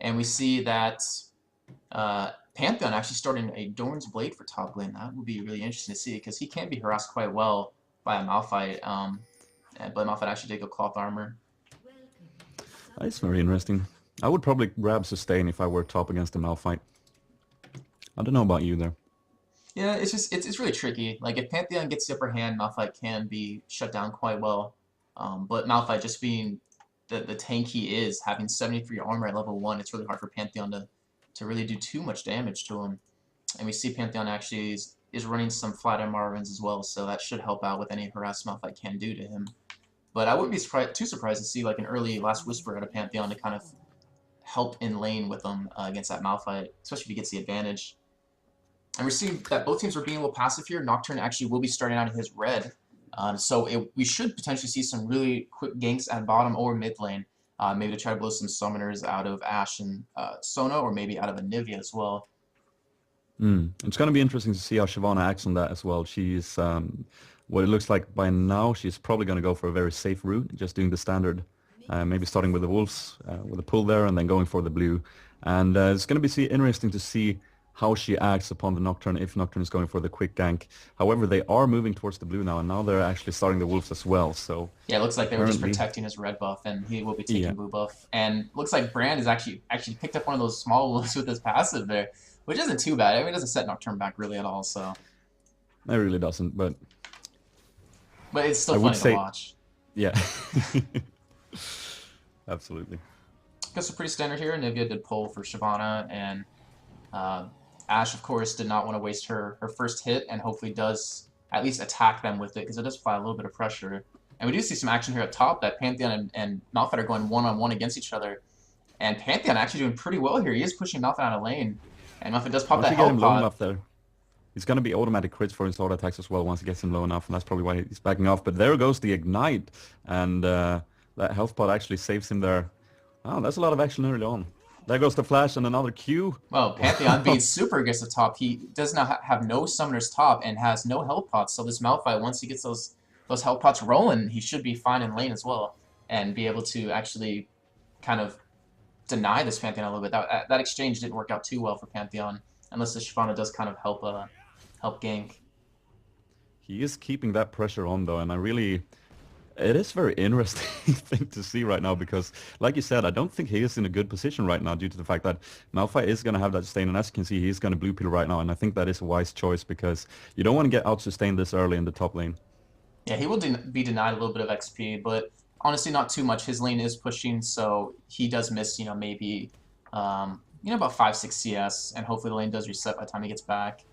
And we see that Pantheon actually starting a Dorn's Blade for top lane. That would be really interesting to see because he can be harassed quite well by a Malphite. But Malphite actually did go cloth armor. That's very interesting. I would probably grab sustain if I were top against a Malphite. I don't know about you there. Yeah, it's really tricky. Like if Pantheon gets the upper hand, Malphite can be shut down quite well. But Malphite just being the tank he is, having 73 armor at level 1, it's really hard for Pantheon to really do too much damage to him. And we see Pantheon actually is running some flat MR runs as well, so that should help out with any harass Malphite can do to him. But I wouldn't be too surprised to see like an early Last Whisper out of Pantheon to kind of help in lane with him against that Malphite, especially if he gets the advantage. And we're seeing that both teams are being a little passive here. Nocturne actually will be starting out in his red. So we should potentially see some really quick ganks at bottom or mid lane. Maybe to try to blow some summoners out of Ashe and Sona, or maybe out of Anivia as well. It's going to be interesting to see how Shyvana acts on that as well. She's, what it looks like by now, she's probably going to go for a very safe route, just doing the standard, maybe starting with the Wolves, with a pull there, and then going for the blue. And it's going to be interesting to see how she acts upon the Nocturne, if Nocturne is going for the quick gank. However, they are moving towards the blue now, and now they're actually starting the Wolves as well. So yeah, it looks like they were just protecting his red buff, and he will be taking blue buff. And looks like Brand is actually picked up one of those small wolves with his passive there, which isn't too bad. I mean, it doesn't set Nocturne back really at all. So it really doesn't, but it's still funny to watch. Yeah, absolutely. Guess pretty standard here. Anivia did pull for Shyvana, and Ashe, of course, did not want to waste her first hit, and hopefully does at least attack them with it, because it does apply a little bit of pressure. And we do see some action here at top that Pantheon and Malphite are going one-on-one against each other. And Pantheon actually doing pretty well here. He is pushing Malphite out of lane. And Malphite does pop that health low enough there. He's going to be automatic crits for his auto attacks as well once he gets him low enough, and that's probably why he's backing off. But there goes the Ignite, and that health pot actually saves him there. Oh, that's a lot of action early on. There goes the flash and another Q. Well, Pantheon being super aggressive top, he does not have no summoners top and has no health pots. So this Malphite, once he gets those health pots rolling, he should be fine in lane as well and be able to actually kind of deny this Pantheon a little bit. That exchange didn't work out too well for Pantheon, unless the Shyvana does kind of help gank. He is keeping that pressure on though, and it is very interesting thing to see right now because, like you said, I don't think he is in a good position right now due to the fact that Malphite is going to have that sustain, and as you can see, he's going to blue pill right now, and I think that is a wise choice because you don't want to get out sustained this early in the top lane. Yeah, he will be denied a little bit of XP, but honestly not too much. His lane is pushing, so he does miss, maybe, about 5-6 CS, and hopefully the lane does reset by the time he gets back.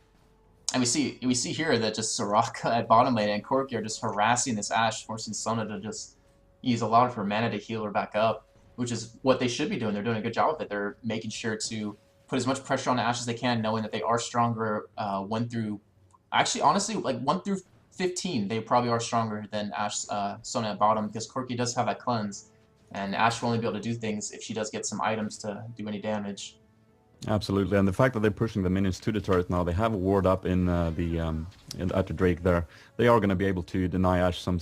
And we see here that just Soraka at bottom lane and Corki are just harassing this Ashe, forcing Sona to just use a lot of her mana to heal her back up, which is what they should be doing. They're doing a good job of it. They're making sure to put as much pressure on the Ashe as they can, knowing that they are stronger 1 through... Actually, honestly, like 1 through 15, they probably are stronger than Ashe, Sona at bottom, because Corki does have that cleanse, and Ashe will only be able to do things if she does get some items to do any damage. Absolutely, and the fact that they're pushing the minions to the turret now, they have a ward up in at the Drake there. They are going to be able to deny Ashe some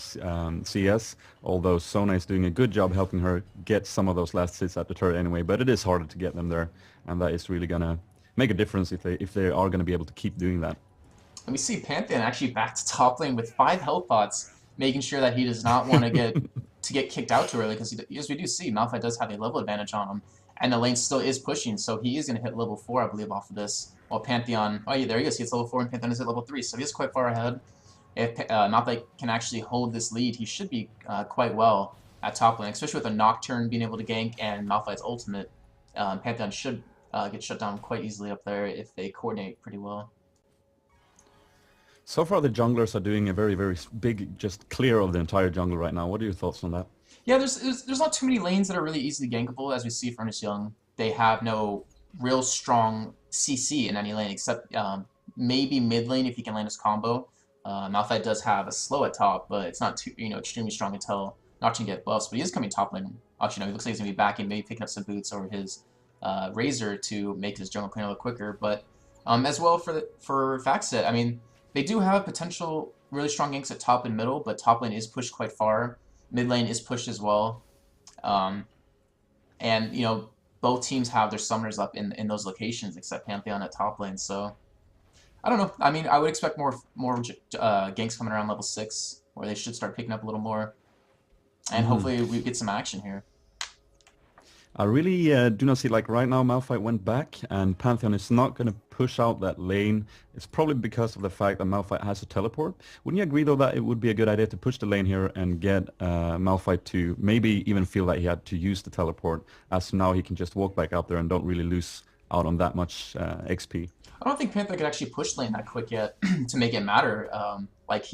CS, although Sona is doing a good job helping her get some of those last hits at the turret anyway, but it is harder to get them there, and that is really going to make a difference if they are going to be able to keep doing that. And we see Pantheon actually back to top lane with 5 health pots, making sure that he does not want to get kicked out too early, because as we do see, Malphite does have a level advantage on him. And the lane still is pushing, so he is going to hit level 4, I believe, off of this. While Pantheon... Oh, yeah, there he is. He hits level 4, and Pantheon is at level 3, so he is quite far ahead. If Malphite can actually hold this lead, he should be quite well at top lane, especially with a Nocturne being able to gank and Malphite's ultimate. Pantheon should get shut down quite easily up there if they coordinate pretty well. So far, the junglers are doing a very, very big, just clear of the entire jungle right now. What are your thoughts on that? Yeah, there's not too many lanes that are really easily gankable, as we see for Ernst Young. They have no real strong CC in any lane, except maybe mid lane if he can land his combo. Malphite does have a slow at top, but it's not too extremely strong until Nocturne get buffs. But he is coming top lane. Actually, no, he looks like he's gonna be backing, maybe picking up some boots or his Razor to make his jungle clean a little quicker. But as well for FactSet, I mean, they do have potential really strong ganks at top and middle, but top lane is pushed quite far. Mid lane is pushed as well. And, both teams have their summoners up in those locations except Pantheon at top lane. So I don't know. I mean, I would expect more ganks coming around level 6, where they should start picking up a little more, and Hmm. hopefully we get some action here. I really do not see, like right now Malphite went back and Pantheon is not going to push out that lane. It's probably because of the fact that Malphite has a teleport. Wouldn't you agree though that it would be a good idea to push the lane here and get Malphite to maybe even feel that he had to use the teleport, as now he can just walk back up there and don't really lose out on that much XP? I don't think Panther could actually push lane that quick yet to make it matter. Like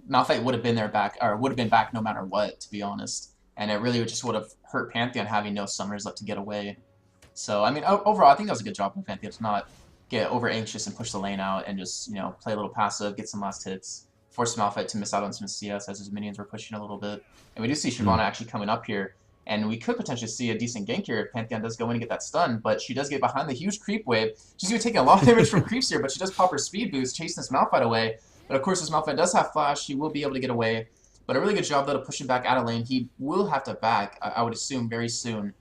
Malphite would have been there back, or would have been back no matter what, to be honest. And it really just would have hurt Pantheon having no summoners left to get away. So, I mean, overall, I think that was a good job from Pantheon to not get over anxious and push the lane out and just, play a little passive, get some last hits, force Malphite to miss out on some CS as his minions were pushing a little bit. And we do see Shyvana actually coming up here, and we could potentially see a decent gank here if Pantheon does go in and get that stun, but she does get behind the huge creep wave. She's going to take a lot of damage from creeps here, but she does pop her speed boost, chasing this Malphite away. But of course, this Malphite does have flash, she will be able to get away. But a really good job, though, to push him back out of lane. He will have to back, I would assume, very soon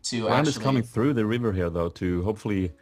to Brand actually... is coming through the river here, though, to hopefully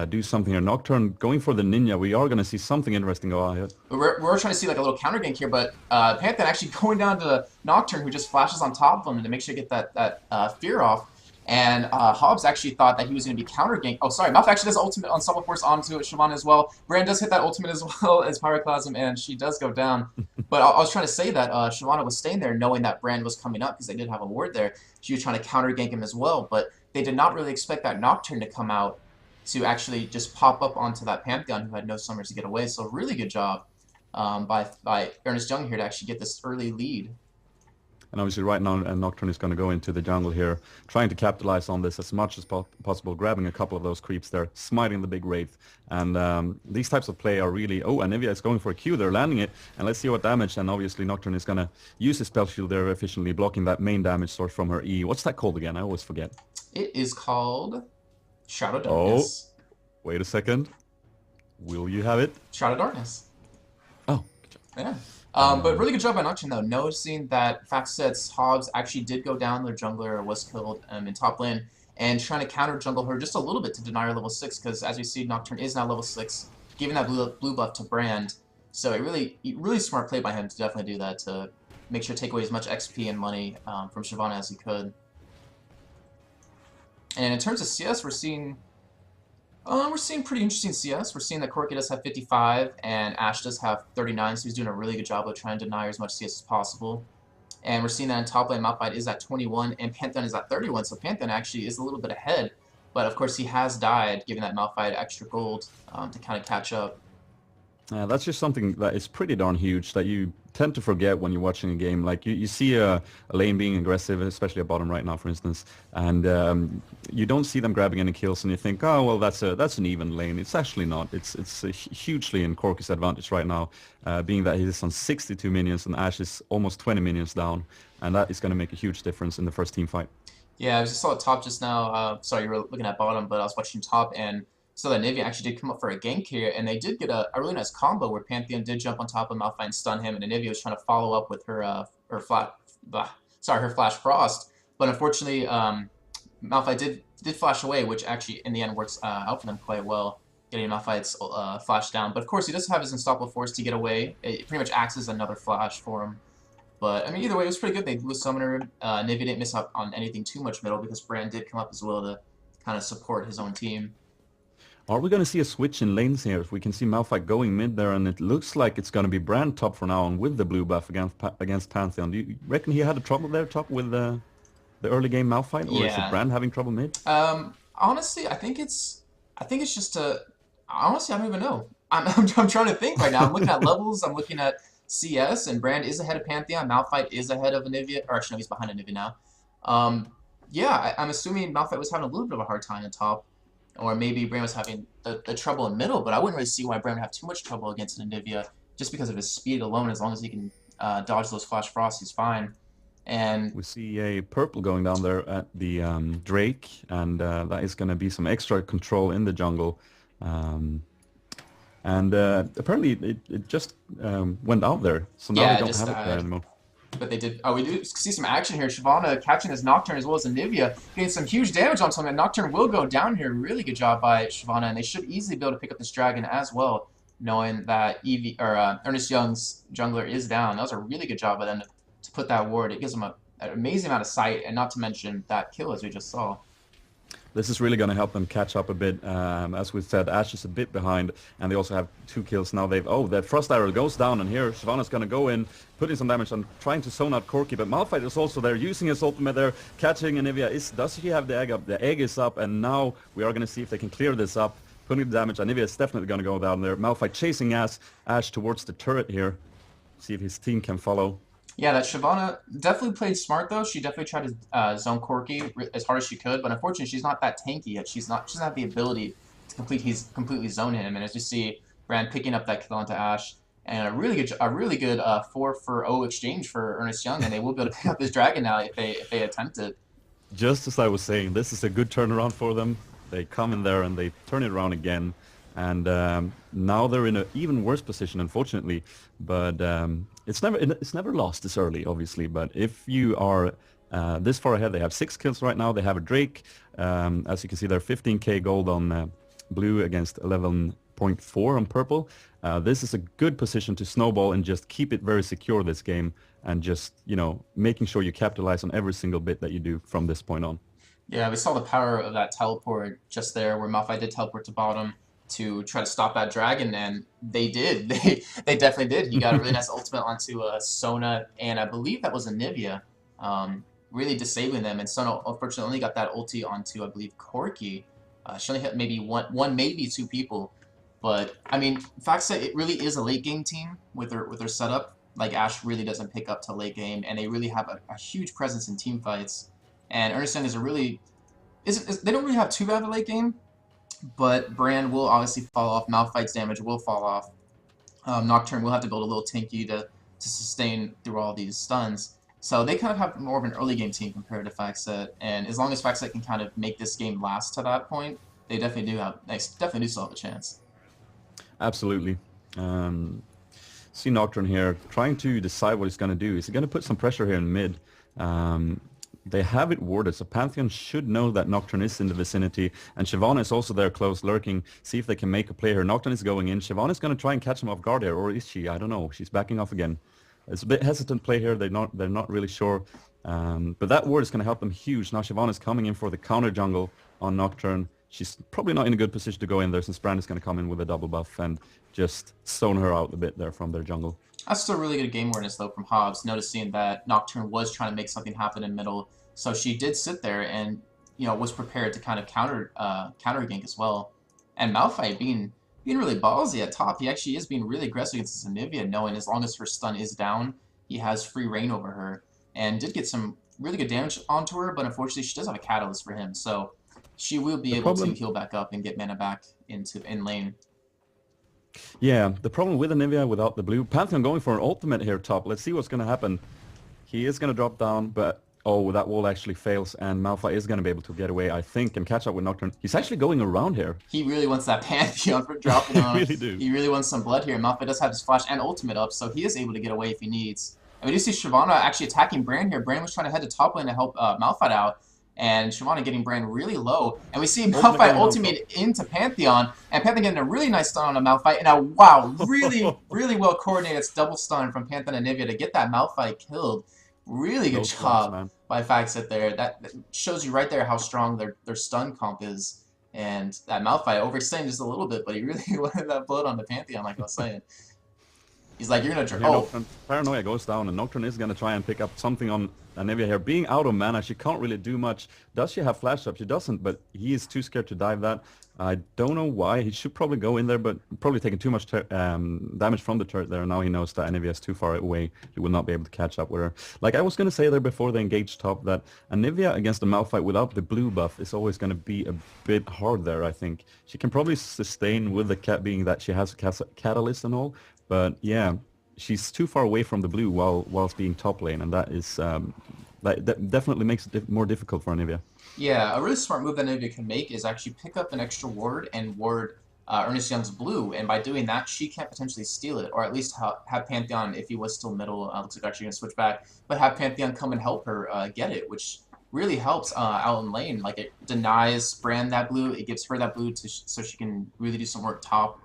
do something here. Nocturne going for the Ninja. We are going to see something interesting go on here. We're trying to see like a little counter gank here, but Pantheon actually going down to Nocturne, who just flashes on top of him to make sure to get that fear off. And Hobbs actually thought that he was going to be counter gank. Oh, sorry, Malphite actually does ultimate on Subtle Force onto Shyvana as well. Brand does hit that ultimate as well as Pyroclasm, and she does go down. But I was trying to say that Shyvana was staying there knowing that Brand was coming up because they did have a ward there. She was trying to counter gank him as well, but they did not really expect that Nocturne to come out to actually just pop up onto that Pantheon who had no summers to get away. So really good job by Ernst Young here to actually get this early lead. And obviously right now Nocturne is going to go into the jungle here, trying to capitalize on this as much as possible, grabbing a couple of those creeps there, smiting the big Wraith. And these types of play are really... Oh, Anivia is going for a Q, they're landing it, and let's see what damage. And obviously Nocturne is going to use his spell shield there efficiently, blocking that main damage source from her E. What's that called again? I always forget. It is called Shadow Darkness. Oh, wait a second. Will you have it? Shadow Darkness. Oh, good job. Yeah. But really good job by Nocturne, though, noticing that FactSet's Hobbs actually did go down, their jungler was killed in top lane, and trying to counter jungle her just a little bit to deny her level 6, because as we see, Nocturne is now level 6, giving that blue buff to Brand. So it really smart play by him to definitely do that, to make sure to take away as much XP and money from Shyvana as he could. And in terms of CS, we're seeing pretty interesting CS. We're seeing that Corki does have 55 and Ashe does have 39, so he's doing a really good job of trying to deny her as much CS as possible. And we're seeing that in top lane, Malphite is at 21 and Pantheon is at 31, so Pantheon actually is a little bit ahead. But of course he has died, giving that Malphite extra gold to kind of catch up. That's just something that is pretty darn huge that you tend to forget when you're watching a game. Like you see a lane being aggressive, especially at bottom right now, for instance, and you don't see them grabbing any kills, and you think, oh well, that's an even lane. It's actually not. It's hugely in Corki's advantage right now, being that he's on 62 minions and Ashe is almost 20 minions down, and that is going to make a huge difference in the first team fight. Yeah, I just saw top just now. Sorry, you were looking at bottom, but I was watching top, and so that Anivia actually did come up for a gank here, and they did get a really nice combo where Pantheon did jump on top of Malphite and stun him, and Anivia was trying to follow up with her her Flash Frost, but unfortunately Malphite did flash away, which actually in the end works out for them quite well, getting Malphite's flash down. But of course he does have his Unstoppable Force to get away. It pretty much acts as another flash for him. But I mean, either way, it was pretty good. They blew Summoner. Anivia didn't miss out on anything too much middle because Brand did come up as well to kind of support his own team. Are we going to see a switch in lanes here? We can see Malphite going mid there, and it looks like it's going to be Brand top for now on with the blue buff against Pantheon. Do you reckon he had a trouble there top with the early game Malphite, or is it Brand having trouble mid? Honestly, I think it's just honestly, I don't even know. I'm trying to think right now. I'm looking at levels. I'm looking at CS, and Brand is ahead of Pantheon. Malphite is ahead of Anivia, or actually no, he's behind Anivia now. Yeah, I'm assuming Malphite was having a little bit of a hard time at top. Or maybe Brand was having the trouble in middle, but I wouldn't really see why Brand would have too much trouble against Anivia just because of his speed alone. As long as he can dodge those Flash Frosts, he's fine. And we see a purple going down there at the Drake, and that is going to be some extra control in the jungle. And apparently it just went out there, so now yeah, we don't have it there anymore. But they did. Oh, we do see some action here. Shyvana catching this Nocturne as well as Anivia, getting some huge damage on something. Nocturne will go down here. Really good job by Shyvana, and they should easily be able to pick up this dragon as well, knowing that Evie or Ernest Young's jungler is down. That was a really good job by them to put that ward. It gives them an amazing amount of sight, and not to mention that kill as we just saw. This is really going to help them catch up a bit. As we said, Ashe is a bit behind, and they also have 2 kills now. That Frost Arrow goes down, and here Shyvana's going to go in, putting some damage and trying to zone out Corki, but Malphite is also there, using his ultimate there, catching Anivia. Does he have the egg up? The egg is up, and now we are going to see if they can clear this up, putting the damage. Anivia is definitely going to go down there. Malphite chasing Ashe towards the turret here, see if his team can follow. Yeah, that Shyvana definitely played smart though. She definitely tried to zone Corki as hard as she could, but unfortunately she's not that tanky yet. She doesn't have the ability to completely zone him. And as you see, Brand picking up that kill onto Ashe, and a really good 4-for-0 exchange for Ernest Young, and they will be able to pick up this dragon now if they attempt it. Just as I was saying, this is a good turnaround for them. They come in there and they turn it around again. And now they're in an even worse position, unfortunately. But it's never lost this early, obviously. But if you are this far ahead, they have 6 kills right now. They have a Drake. As you can see, they're 15k gold on blue against 11.4 on purple. This is a good position to snowball and just keep it very secure this game, and just, you know, making sure you capitalize on every single bit that you do from this point on. Yeah, we saw the power of that teleport just there, where Malphite did teleport to bottom to try to stop that dragon, and they did. They definitely did. He got a really nice ultimate onto Sona, and I believe that was Anivia, really disabling them. And Sona unfortunately only got that ulti onto, I believe, Corki. She only hit maybe one, maybe 2 people. But I mean, FactSet, it really is a late game team with their setup. Like Ashe really doesn't pick up to late game, and they really have a huge presence in team fights. And Ernest Young is a really they don't really have too bad of a late game. But Brand will obviously fall off. Malphite's damage will fall off. Nocturne will have to build a little tanky to sustain through all these stuns. So they kind of have more of an early game team compared to FactSet. And as long as FactSet can kind of make this game last to that point, they definitely do still have a chance. Absolutely. See Nocturne here trying to decide what he's going to do. Is he going to put some pressure here in mid? They have it warded, so Pantheon should know that Nocturne is in the vicinity, and Shyvana is also there close, lurking. See if they can make a play here. Nocturne is going in. Shyvana is going to try and catch him off guard here, or is she? I don't know. She's backing off again. It's a bit hesitant play here. They're not really sure, but that ward is going to help them huge. Now Shyvana is coming in for the counter jungle on Nocturne. She's probably not in a good position to go in there, since Brand is going to come in with a double buff and just zone her out a bit there from their jungle. That's still really good game awareness though from Hobbs, noticing that Nocturne was trying to make something happen in middle. So she did sit there and, you know, was prepared to kind of counter gank as well. And Malphite being really ballsy at top. He actually is being really aggressive against Anivia, knowing as long as her stun is down, he has free reign over her. And did get some really good damage onto her, but unfortunately she does have a catalyst for him. So she will be able to heal back up and get mana back in lane. Yeah, the problem with Anivia without the blue, Pantheon going for an ultimate here top. Let's see what's going to happen. He is going to drop down, but oh, that wall actually fails, and Malphite is going to be able to get away, I think, and catch up with Nocturne. He's actually going around here. He really wants that Pantheon for dropping on him. Really do. He really wants some blood here. Malphite does have his flash and ultimate up, so he is able to get away if he needs. And we do see Shyvana actually attacking Brand here. Brand was trying to head to top lane to help Malphite out, and Shyvana getting Brand really low. And we see Malphite ultimate into Pantheon, and Pantheon getting a really nice stun on a Malphite. And now, wow, really well coordinated double stun from Pantheon and Anivia to get that Malphite killed. Really good job by FactSet there. That shows you right there how strong their stun comp is. And that Malphite overextended just a little bit, but he really wanted that blood on the Pantheon, like I was saying. He's like, you're going to... Paranoia goes down, and Nocturne is going to try and pick up something on Anivia here. Being out of mana, she can't really do much. Does she have flash up? She doesn't, but he is too scared to dive that. I don't know why. He should probably go in there, but probably taking too much damage from the turret there. Now he knows that Anivia is too far away. He will not be able to catch up with her. Like I was going to say there before they engaged top, that Anivia against the Malphite without the blue buff is always going to be a bit hard there, I think. She can probably sustain with the cat being that she has a catalyst and all, but yeah, she's too far away from the blue whilst being top lane, and that is that definitely makes it more difficult for Anivia. Yeah, a really smart move that Anivia can make is actually pick up an extra ward and ward Ernest Young's blue, and by doing that, she can't potentially steal it, or at least have Pantheon, if he was still middle, looks like actually going to switch back, but have Pantheon come and help her get it, which really helps out in lane. Like, it denies Brand that blue, it gives her that blue so she can really do some work top.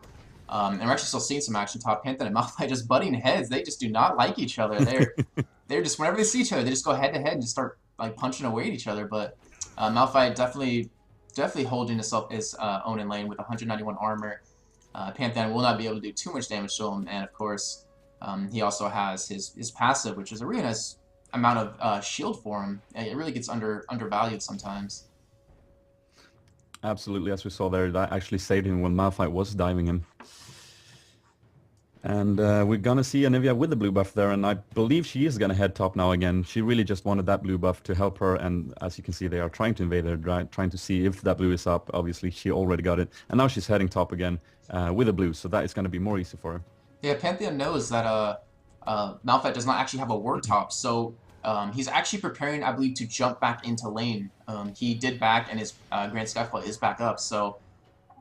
And we're actually still seeing some action top. Pantheon and Malphite just butting heads. They just do not like each other. They're just, whenever they see each other, they just go head to head and just start like punching away at each other. But Malphite definitely holding his own in lane with 191 armor. Pantheon will not be able to do too much damage to him, and of course, he also has his passive, which is a really nice amount of shield for him. It really gets undervalued sometimes. Absolutely, as we saw there, that actually saved him when Malphite was diving him. And we're going to see Anivia with the blue buff there, and I believe she is going to head top now again. She really just wanted that blue buff to help her, and as you can see, they are trying to invade her, trying to see if that blue is up. Obviously, she already got it, and now she's heading top again with the blue, so that is going to be more easy for her. Yeah, Pantheon knows that Malphite does not actually have a ward top, so he's actually preparing, I believe, to jump back into lane. He did back, and his Grand Skyfall is back up, so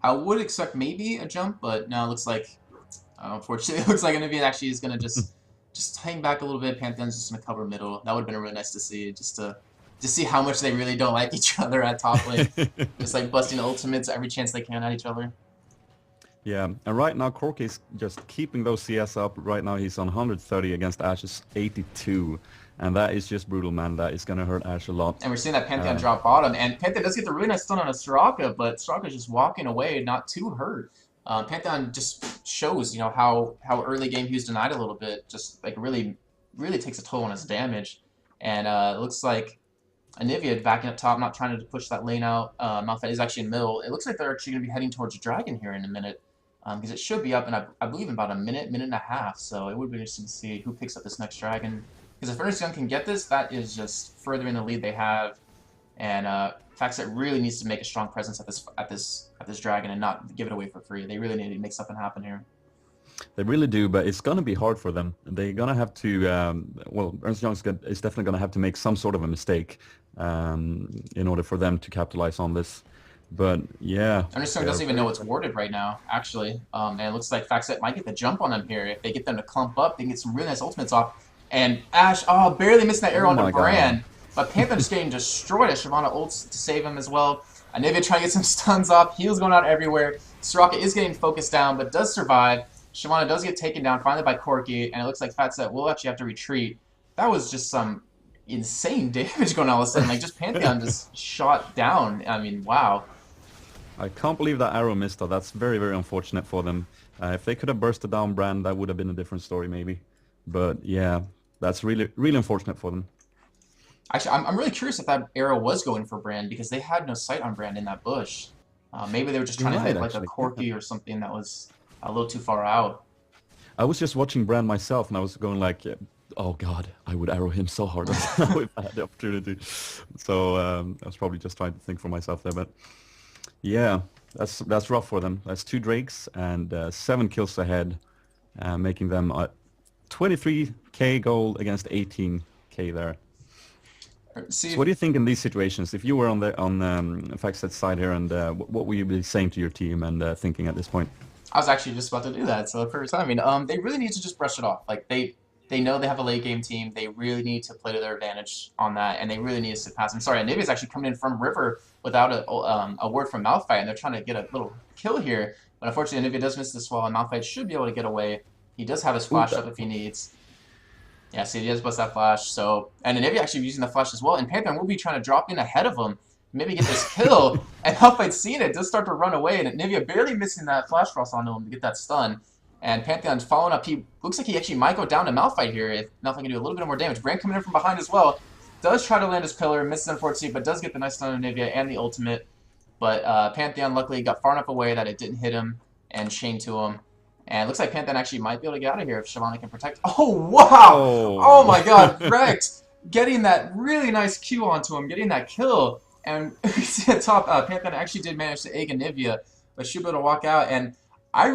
I would expect maybe a jump, but now it looks like... unfortunately, it looks like Anivia actually is going to just hang back a little bit. Pantheon's just going to cover middle. That would have been really nice to see, just to see how much they really don't like each other at top lane. Just like busting ultimates every chance they can at each other. Yeah, and right now Corki's just keeping those CS up. Right now he's on 130 against Ash's 82. And that is just brutal, man. That is going to hurt Ash a lot. And we're seeing that Pantheon drop bottom. And Pantheon does get the really nice stun on a Soraka, but Soraka's just walking away, not too hurt. Pantheon just shows, how early game he was denied a little bit. Just like really takes a toll on his damage. And it looks like Anivia backing up top, not trying to push that lane out. Malphite is actually in middle. It looks like they're actually going to be heading towards Dragon here in a minute. Because it should be up in, I believe, in about a minute and a half. So it would be interesting to see who picks up this next Dragon. Because if Ernst Young can get this, that is just furthering the lead they have. And FactSet really needs to make a strong presence at this Dragon and not give it away for free. They really need to make something happen here. They really do, but it's going to be hard for them. They're going to have to, well, Ernst Young is definitely going to have to make some sort of a mistake in order for them to capitalize on this. But yeah, Ernst Young doesn't even know it's warded right now, actually. And it looks like FactSet might get the jump on them here. If they get them to clump up, they can get some really nice ultimates off. And Ash, barely missing that arrow onto Brand. But Pantheon just getting destroyed as Shyvana ults to save him as well. Anivia trying to get some stuns off. Heals going out everywhere. Soraka is getting focused down, but does survive. Shyvana does get taken down finally by Corki, and it looks like FactSet will actually have to retreat. That was just some insane damage going on all of a sudden. Like, just Pantheon just shot down. I mean, wow. I can't believe that arrow missed though. That's very, very unfortunate for them. If they could have bursted down Brand, that would have been a different story maybe. But yeah, that's really, really unfortunate for them. Actually, I'm really curious if that arrow was going for Brand, because they had no sight on Brand in that bush. Maybe they were just trying to hit like a Corki or something that was a little too far out. I was just watching Brand myself, and I was going like, oh god, I would arrow him so hard if I had the opportunity. So I was probably just trying to think for myself there, but yeah, that's rough for them. That's 2 Drakes and 7 kills ahead, making them 23k gold against 18k there. So what do you think in these situations? If you were on FactSet's side here, and what would you be saying to your team and thinking at this point? I was actually just about to do that, so perfect timing. They really need to just brush it off. Like, they know they have a late game team. They really need to play to their advantage on that, and they really need to surpass. I'm sorry, Anivia's actually coming in from River without a word from Malphite, and they're trying to get a little kill here. But unfortunately, Anivia does miss this wall, and Malphite should be able to get away. He does have his flash up if he needs. Yeah, see, he does bust that flash. So, and Anivia actually using the flash as well. And Pantheon will be trying to drop in ahead of him, maybe get this kill. And Malphite seeing it does start to run away, and Anivia barely missing that flash frost onto him to get that stun. And Pantheon's following up. He looks like he actually might go down to Malphite here if Malphite can do a little bit more damage. Brand coming in from behind as well. Does try to land his pillar, misses unfortunately, but does get the nice stun on Anivia and the ultimate. But Pantheon luckily got far enough away that it didn't hit him and chain to him. And it looks like Pantheon actually might be able to get out of here if Shyvana can protect. Oh, wow! Oh my god, Rex getting that really nice Q onto him, getting that kill. And we see at top, Pantheon actually did manage to egg Anivia, but she'll be able to walk out. And I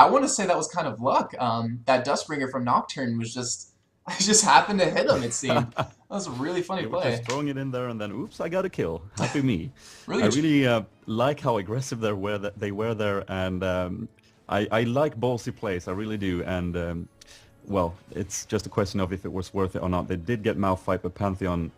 want to say that was kind of luck. That Dustbringer from Nocturne was just I just happened to hit him, it seemed. That was a really funny They were just play. throwing it in there, and then oops, I got a kill. Happy me. Really I good. really like how aggressive they were there, and I like ballsy plays. I really do. And well, it's just a question of if it was worth it or not. They did get Malphite, but Pantheon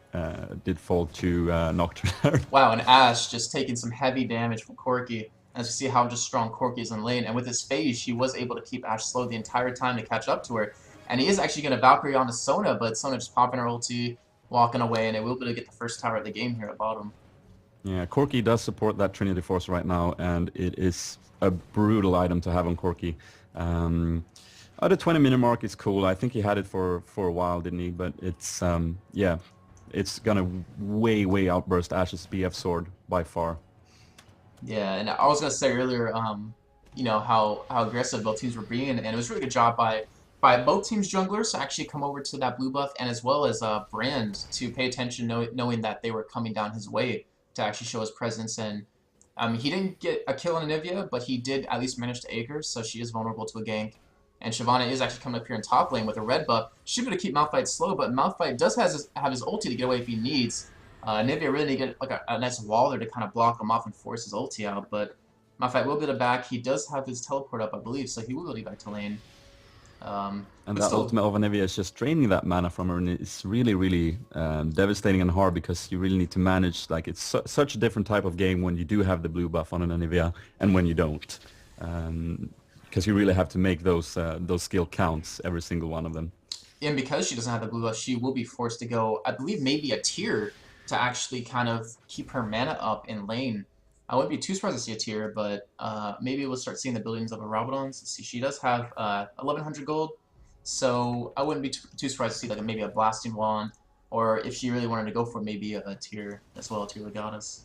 did fall to Nocturne. Wow, and Ash just taking some heavy damage from Corki. As you see how just strong Corki is in lane. And with his phase, she was able to keep Ash slow the entire time to catch up to her. And he is actually going to Valkyrie onto Sona, but Sona just popping her ulti, walking away, and it will be able to get the first tower of the game here at bottom. Yeah, Corki does support that Trinity Force right now, and it is a brutal item to have on Corki. The 20-minute mark is cool. I think he had it for a while, didn't he? But it's, yeah, it's gonna way outburst Ash's BF sword by far. Yeah, and I was gonna say earlier, you know how aggressive both teams were being, and it was a really good job by both teams' junglers to actually come over to that blue buff, and as well as Brand to pay attention, knowing that they were coming down his way to actually show his presence. And he didn't get a kill on Anivia, but he did at least manage to egg her, so she is vulnerable to a gank. And Shyvana is actually coming up here in top lane with a red buff. She's going to keep Malphite slow, but Malphite does have his ulti to get away if he needs. Anivia really need to get like a nice wall there to kind of block him off and force his ulti out, but Malphite will get it back. He does have his teleport up, I believe, so he will get back to lane. And But that still, ultimate of Anivia is just draining that mana from her, and it's really devastating and hard because you really need to manage. Like it's such a different type of game when you do have the blue buff on an Anivia and when you don't, because you really have to make those skill counts, every single one of them. and because she doesn't have the blue buff, she will be forced to go, I believe, maybe a tier to actually kind of keep her mana up in lane. I wouldn't be too surprised to see a tier, but maybe we'll start seeing the buildings of the Rabadons. See, she does have 1,100 gold, so I wouldn't be too surprised to see like maybe a Blasting Wand, or if she really wanted to go for maybe a tier as well, a tier Legatus.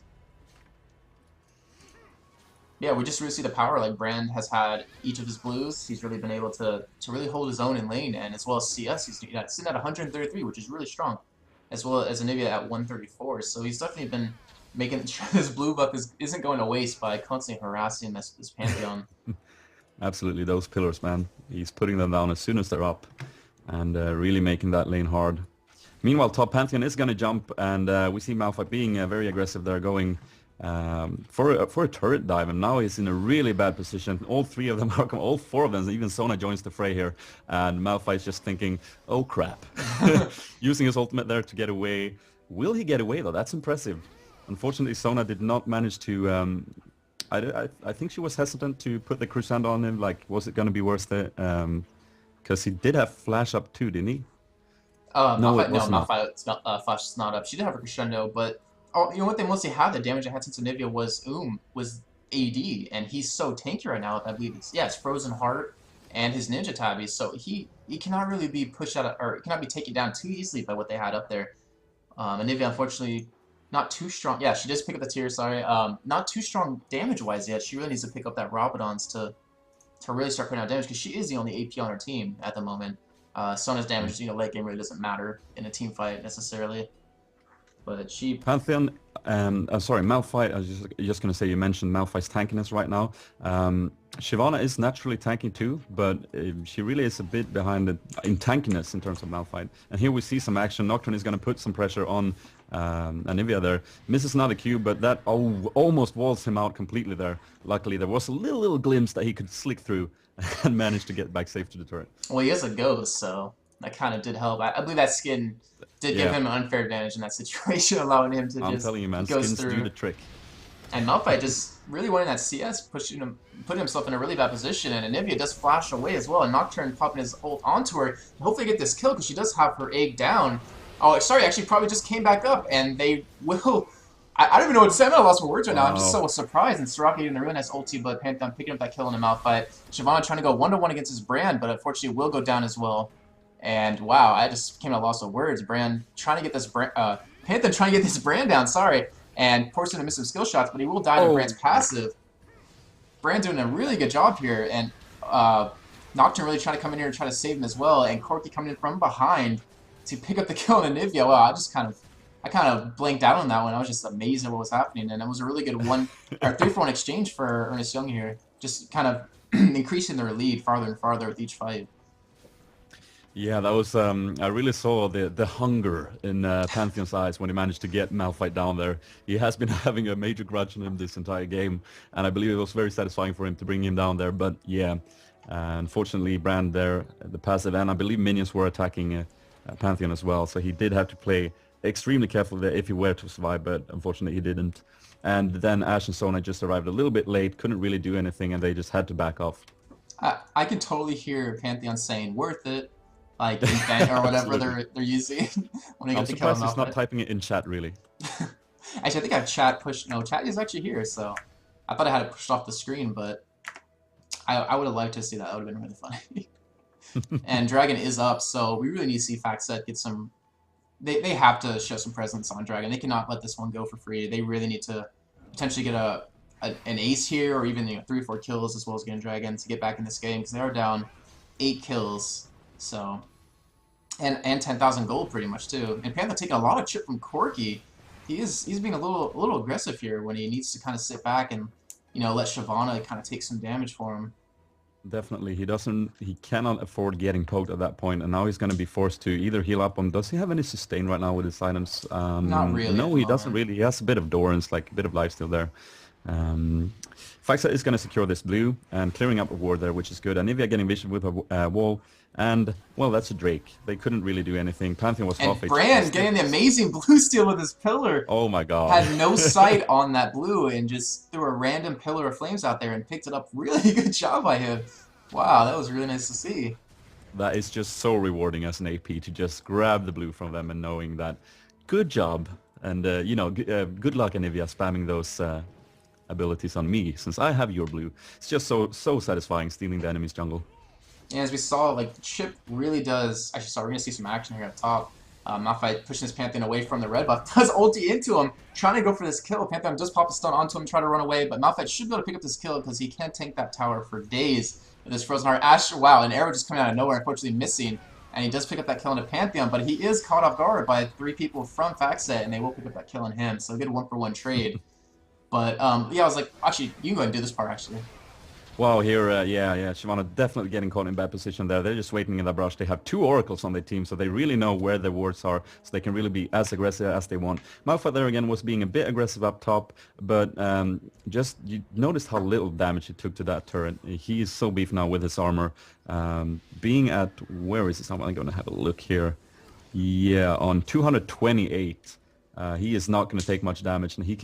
Yeah, we just really see the power. Like Brand has had each of his blues. He's really been able to really hold his own in lane, and as well as CS, he's sitting at 133, which is really strong, as well as Anivia at 134. So he's definitely been making sure this blue buff isn't going to waste by constantly harassing this Pantheon. Absolutely, those pillars, man. He's putting them down as soon as they're up, and really making that lane hard. Meanwhile, top Pantheon is going to jump, and we see Malphite being very aggressive there, going for a turret dive, and now he's in a really bad position. All three of them are all four of them, even Sona joins the fray here, and Malphite's just thinking, oh crap. Using his ultimate there to get away. Will he get away though? That's impressive. Unfortunately, Sona did not manage to... I think she was hesitant to put the Crusader on him. Like, was it going to be worth it? Because he did have flash up too, didn't he? No, it was not. Malphite, Flash is not up. She did have a crescendo, but you know what they mostly had, the damage they had since Anivia was AD, and he's so tanky right now. I believe it's Frozen Heart and his Ninja Tabbies, so he cannot really be pushed out, or cannot be taken down too easily by what they had up there. Anivia, unfortunately, not too strong. Yeah, she does pick up the tier, sorry. Not too strong damage-wise yet. She really needs to pick up that Rabadons to really start putting out damage, because she is the only AP on her team at the moment. Sona's damage, late game really doesn't matter in a team fight necessarily. But she... Pantheon, sorry, Malphite, I was just going to say, you mentioned Malphite's tankiness right now. Shyvana is naturally tanky too, but she really is a bit behind in tankiness in terms of Malphite. And here we see some action. Nocturne is going to put some pressure on Anivia there. Misses another Q, but that almost walls him out completely there. Luckily, there was a little glimpse that he could slick through and manage to get back safe to the turret. Well, he is a ghost, so that kind of did help. I believe that skin did give him an unfair advantage in that situation, allowing him to I'm telling you, man, skins do the trick. And Malphite just really winning that CS, putting himself in a really bad position, and Anivia does flash away as well, and Nocturne popping his ult onto her, hopefully get this kill, because she does have her egg down. Oh, sorry, actually probably just came back up, and they will... I don't even know what to say. I'm at a loss for words right now. I'm just so surprised. And Soraka getting a really nice ulti, but Pantheon picking up that kill in a Malphite. Shyvana trying to go 1-1 against his Brand, but unfortunately will go down as well. And wow, I just came at a loss of words. Brand trying to get this Pantheon trying to get this Brand down, sorry, and forcing him to miss some skill shots, but he will die to Brand's passive. Brand doing a really good job here, and Nocturne really trying to come in here and try to save him as well, and Corki coming in from behind to pick up the kill on Anivia. Wow, I kind of blanked out on that one. I was just amazed at what was happening, and it was a really good 3-for-1 exchange for Ernst Young here, just kind of increasing their lead farther and farther with each fight. Yeah, that was, I really saw the hunger in Pantheon's eyes when he managed to get Malphite down there. He has been having a major grudge on him this entire game, and I believe it was very satisfying for him to bring him down there. But yeah, unfortunately, Brand there, the passive, and I believe minions were attacking Pantheon as well, so he did have to play extremely carefully there if he were to survive, but unfortunately he didn't. And then Ash and Sona just arrived a little bit late, couldn't really do anything, and they just had to back off. I can totally hear Pantheon saying "worth it," like in vent or whatever Absolutely. they're using when they I'm get the kill on surprised he's not Malphite. typing it in chat, really. Actually, I think I have chat pushed. No, chat is actually here, so I thought I had it pushed off the screen, but I would have liked to see that. That would have been really funny. And Dragon is up, so we really need to see FactSet get some. They have to show some presence on Dragon. They cannot let this one go for free. They really need to potentially get an ace here, or even 3 or 4 kills as well as getting Dragon to get back in this game because they are down 8 kills. So and 10,000 gold pretty much too. And Panther taking a lot of chip from Corky. He's being a little aggressive here when he needs to kind of sit back and let Shyvana kind of take some damage for him. Definitely, he cannot afford getting poked at that point, and now he's going to be forced to either heal up on. Does he have any sustain right now with his items? Not really at No, the he doesn't moment. really. He has a bit of Dorans, like a bit of life still there. Um, Faxa is going to secure this blue and clearing up a ward there, which is good. Anivia getting vision with a wall, and well, that's a Drake. They couldn't really do anything. Pantheon was And half HP. Brand getting the amazing blue steal with his pillar. Oh my god. Had no sight on that blue and just threw a random pillar of flames out there and picked it up. Really good job by him. Wow, that was really nice to see. That is just so rewarding as an AP to just grab the blue from them and knowing that, good job, and good luck, Anivia, spamming those abilities on me since I have your blue. It's just so satisfying stealing the enemy's jungle. And as we saw, like, the chip really does. Actually, sorry, we're gonna see some action here up top. Malphite pushing his Pantheon away from the red buff, does ulti into him, trying to go for this kill. Pantheon does pop a stun onto him, try to run away, but Malphite should be able to pick up this kill because he can tank that tower for days with his Frozen Heart. Ash, wow, an arrow just coming out of nowhere, unfortunately missing, and he does pick up that kill into Pantheon, but he is caught off guard by 3 people from FactSet, and they will pick up that kill on him, so a good 1-for-1 trade. But, yeah, I was like, actually, you can go ahead and do this part, actually. Wow, here, yeah, Shyvana definitely getting caught in bad position there. They're just waiting in the brush. They have 2 oracles on their team, so they really know where their wards are, so they can really be as aggressive as they want. Malphite there again was being a bit aggressive up top, but just you noticed how little damage he took to that turret. He is so beefed now with his armor. Being at, where is this? I'm going to have a look here. Yeah, on 228. He is not going to take much damage, and he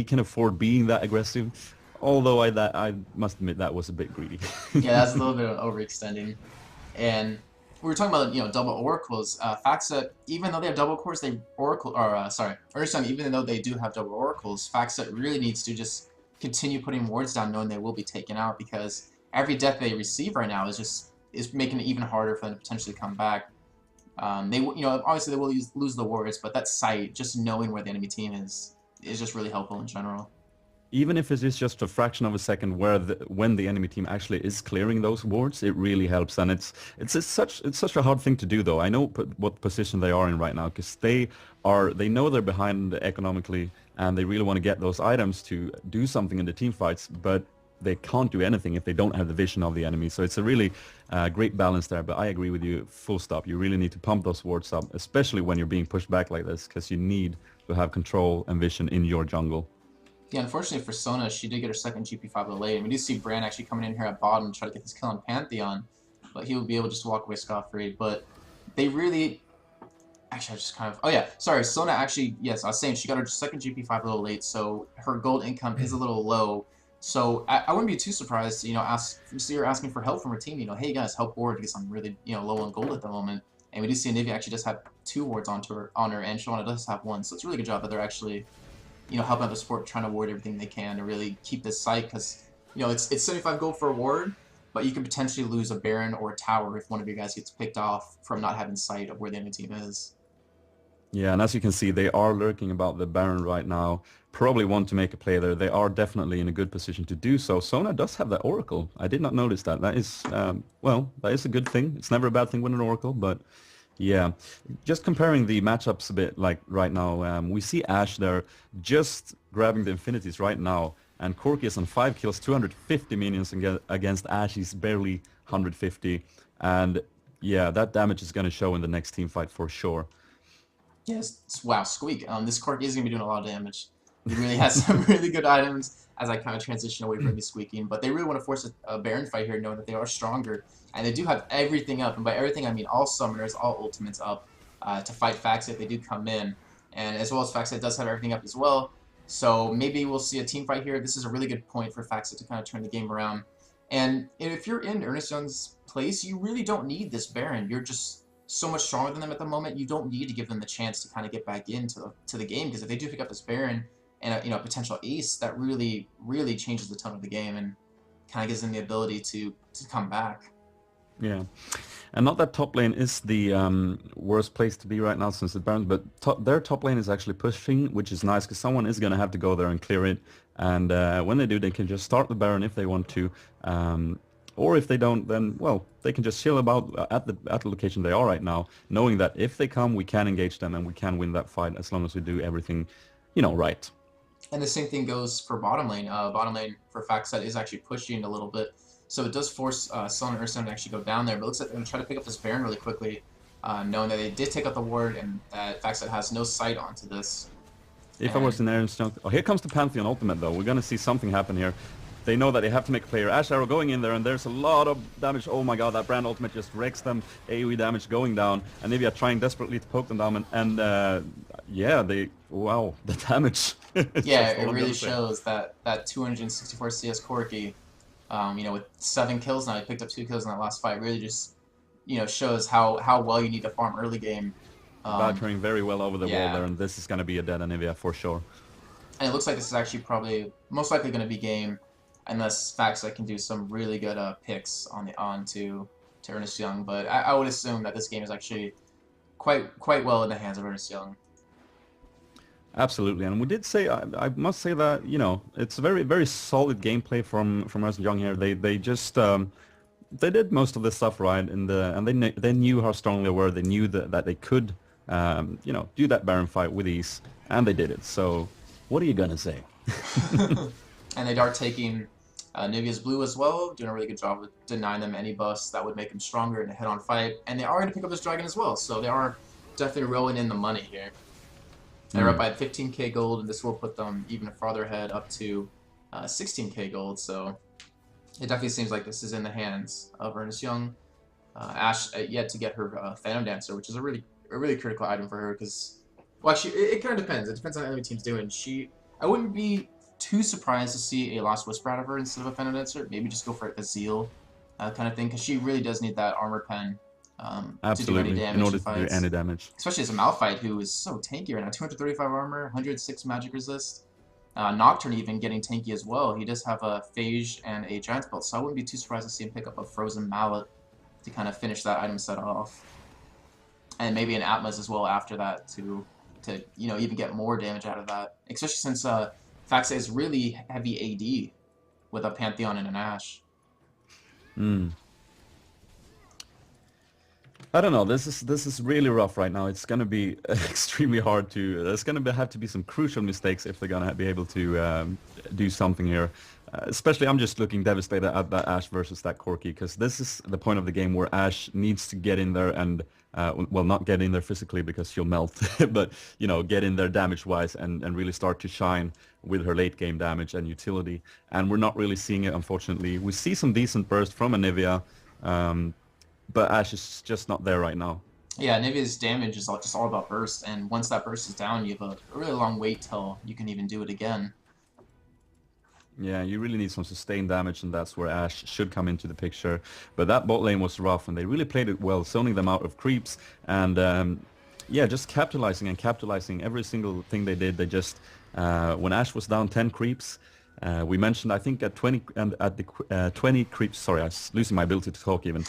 can afford being that aggressive. Although I must admit that was a bit greedy. Yeah, that's a little bit of overextending. And we were talking about double oracles. FactSet, even though they have double cores, they oracle or sorry, Ernst Young, even though they do have double oracles, FactSet really needs to just continue putting wards down, knowing they will be taken out because every death they receive right now is making it even harder for them to potentially come back. They obviously they will lose the wards, but that sight, just knowing where the enemy team is just really helpful in general. Even if it is just a fraction of a second when the enemy team actually is clearing those wards, it really helps. And it's such a hard thing to do, though. I know what position they are in right now because they know they're behind economically and they really want to get those items to do something in the team fights, but they can't do anything if they don't have the vision of the enemy. So it's a really great balance there. But I agree with you, full stop. You really need to pump those wards up, especially when you're being pushed back like this, because you need to have control and vision in your jungle. Yeah, unfortunately for Sona, she did get her second GP5 late, and we do see Bran actually coming in here at bottom to try to get this kill on Pantheon, but he will be able just to walk away scot-free. But they really... Actually, I just kind of... Oh yeah, sorry, Sona actually... Yes, I was saying she got her second GP5 a little late, so her gold income is a little low. So I wouldn't be too surprised to, see her asking for help from her team. Hey guys, help ward because I'm really, low on gold at the moment. And we do see Anivia actually does have 2 wards on her, and Shyvana does have 1. So it's a really good job that they're actually... helping out the support, trying to ward everything they can to really keep this site, because, it's 75 gold for a ward, but you could potentially lose a Baron or a tower if one of your guys gets picked off from not having sight of where the enemy team is. Yeah, and as you can see, they are lurking about the Baron right now. Probably want to make a play there. They are definitely in a good position to do so. Sona does have that Oracle. I did not notice that. That is, that is a good thing. It's never a bad thing with an Oracle, but... Yeah, just comparing the matchups a bit, like right now, we see Ash there just grabbing the Infinities right now, and Corki is on 5 kills, 250 minions against Ash. He's barely 150, and Yeah, that damage is going to show in the next team fight for sure. Yes, wow, Squeak. This Cork is gonna be doing a lot of damage. He really has some really good items as I kind of transition away from the squeaking, but they really want to force a Baron fight here, knowing that they are stronger and they do have everything up. And by everything, I mean all summoners, all ultimates up to fight FactSet if they do come in, and as well as FactSet does have everything up as well. So maybe we'll see a team fight here. This is a really good point for FactSet to kind of turn the game around. And if you're in Ernst Young's place, you really don't need this Baron. You're just so much stronger than them at the moment. You don't need to give them the chance to kind of get back into the game, because if they do pick up this Baron and a potential ace, that really changes the tone of the game and kind of gives them the ability to come back. Yeah. And not that top lane is the worst place to be right now since the Barons, but their top lane is actually pushing, which is nice because someone is going to have to go there and clear it. And when they do, they can just start the Baron if they want to. Or if they don't, then, well, they can just chill about at the location they are right now, knowing that if they come, we can engage them and we can win that fight as long as we do everything, right. And the same thing goes for bottom lane. Bottom lane for FactSet is actually pushing a little bit. So it does force Sun and Urson to actually go down there. But it looks like they're going to try to pick up this Baron really quickly, knowing that they did take out the ward and that FactSet has no sight onto this. If I was in Ernst Young... Oh, here comes the Pantheon ultimate, though. We're going to see something happen here. They know that they have to make a player. Ash Arrow going in there, and there's a lot of damage. Oh my god, that Brand ultimate just wrecks them. AoE damage going down, and maybe are trying desperately to poke them down. And yeah, wow, the damage. Yeah, it really shows that 264 CS Corki, with 7 kills now, he picked up 2 kills in that last fight. Really just, shows how well you need to farm early game. Valkyring very well over the wall there, and this is going to be a dead Anivia for sure. And it looks like this is actually probably most likely going to be game, unless FactSet can do some really good picks to Ernst Young. But I would assume that this game is actually quite well in the hands of Ernst Young. Absolutely, and we did say I must say that it's a very very solid gameplay from Ernst Young here. They just they did most of this stuff right, and they knew how strong they were. They knew that they could do that Baron fight with ease, and they did it. So what are you gonna say? And they are taking Nivea's blue as well, doing a really good job of denying them any buffs that would make them stronger in a head-on fight. And they are going to pick up this dragon as well, so they are definitely rolling in the money here. They're up by 15k gold, and this will put them even farther ahead, up to 16k gold. So it definitely seems like this is in the hands of Ernst Young. Ash yet to get her Phantom Dancer, which is a really critical item for her, because, well, actually, it kind of depends. It depends on how the team's doing. I wouldn't be too surprised to see a Lost Whisper out of her instead of a Phantom Dancer. Maybe just go for a Zeal kind of thing, because she really does need that armor pen to do any damage in order to do any damage. Especially as a Malphite, who is so tanky right now. 235 armor, 106 magic resist. Nocturne even getting tanky as well. He does have a Phage and a Giant's Belt, so I wouldn't be too surprised to see him pick up a Frozen Mallet to kind of finish that item set off. And maybe an Atmas as well after that to even get more damage out of that. Especially since FactSet is really heavy AD with a Pantheon and an Ashe. I don't know. This is really rough right now. It's gonna be extremely hard to. There's gonna have to be some crucial mistakes if they're gonna be able to do something here. Especially, I'm just looking devastated at that Ashe versus that Corki, because this is the point of the game where Ashe needs to get in there and, well, not get in there physically because she'll melt, but get in there damage-wise and really start to shine with her late-game damage and utility. And we're not really seeing it, unfortunately. We see some decent burst from Anivia. But Ashe is just not there right now. Yeah, Nivea's damage is just all about burst, and once that burst is down, you have a really long wait till you can even do it again. Yeah, you really need some sustained damage, and that's where Ashe should come into the picture. But that bot lane was rough, and they really played it well, zoning them out of creeps, and yeah, just capitalizing every single thing they did. They just, when Ashe was down 10 creeps, we mentioned, I think, at 20 and at the 20 creeps. Sorry, I was losing my ability to talk even.